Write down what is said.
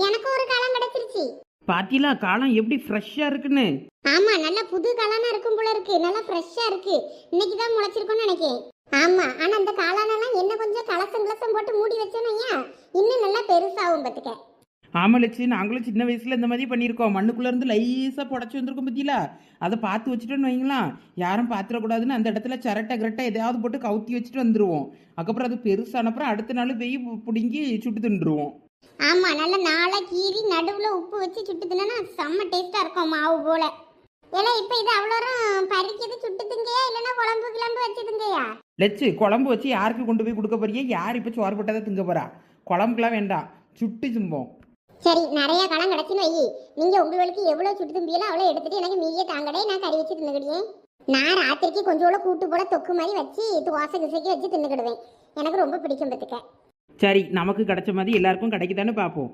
எனக்கு ஒரு காளான் கிடைச்சிருச்சு. பாத்தீங்களா காளான் எப்படி ஃப்ரெஷ்ஷா இருக்குன்னு? ஆமா, நல்ல புது காளானா இருக்கும் போல இருக்கு. நல்லா ஃப்ரெஷ்ஷா இருக்கு. இன்னைக்கு தான் முளைச்சிருக்கும்னு நினைக்கிறேன். ஆமா, ஆனா அந்த காளானெல்லாம் என்ன கொஞ்சம் கலசம் கலசம் போட்டு மூடி வச்சோன்னா இன்னும் நல்லா பெருசாகும் பார்த்துக்க. ஆமா லட்சு, நாங்களும் சின்ன வயசுல இந்த மாதிரி பண்ணியிருக்கோம். மண்ணுக்குள்ள இருந்து லைஸா புடச்சி வந்திருக்கோம் பத்தியில. அதை பார்த்து வச்சுட்டோன்னு வைங்களாம், யாரும் பார்த்துடக்கூடாதுன்னு அந்த இடத்துல சிரட்டை கிரட்டை எதையாவது போட்டு கவுத்தி வச்சுட்டு வந்துருவோம். அதுக்கப்புறம் அது பெருசானப்புறம் அடுத்த நாள் போய் பிடுங்கி சுட்டு தின்றுவோம். ஆமா, நல்ல நாளா கீரி நடுவுல உப்பு வச்சு சுட்டு தின்னா செம்ம டேஸ்டா இருக்கும் மாவு போல. ஏன்னா இப்ப இது அவ்வளோரும் பறிக்கிறது சுட்டு திங்கயா இல்லைன்னா குழம்பு கிளம்பு வச்சு திங்கயா? லட்சு, குழம்பு வச்சு யாருக்கு கொண்டு போய் கொடுக்க போறியே? யார் இப்போ சோறு போட்டதை திங்க போறா? குழம்புக்கெல்லாம் வேண்டாம், சுட்டு திம்போம். சரி, நிறைய காலம் கிடச்சுன்னு வை. நீங்க உங்களுக்கு எவ்வளவு சுட்டு தும்பியலோ அவ்வளோ எடுத்துட்டு எனக்கு மீதியை தாங்கடே, நான் கறி வச்சு தின்னுக்கிடுவேன். நான் ராத்திரிக்கு கொஞ்சோட கூட்டு போல தொக்கு மாதிரி வச்சு தோசை கிசைக்கு வச்சு தின்னுக்கிடுவேன். எனக்கு ரொம்ப பிடிக்கும் பத்துக்க. சரி, நமக்கு கிடைச்ச மாதிரி எல்லாருக்கும் கிடைக்குதான்னு பார்ப்போம்.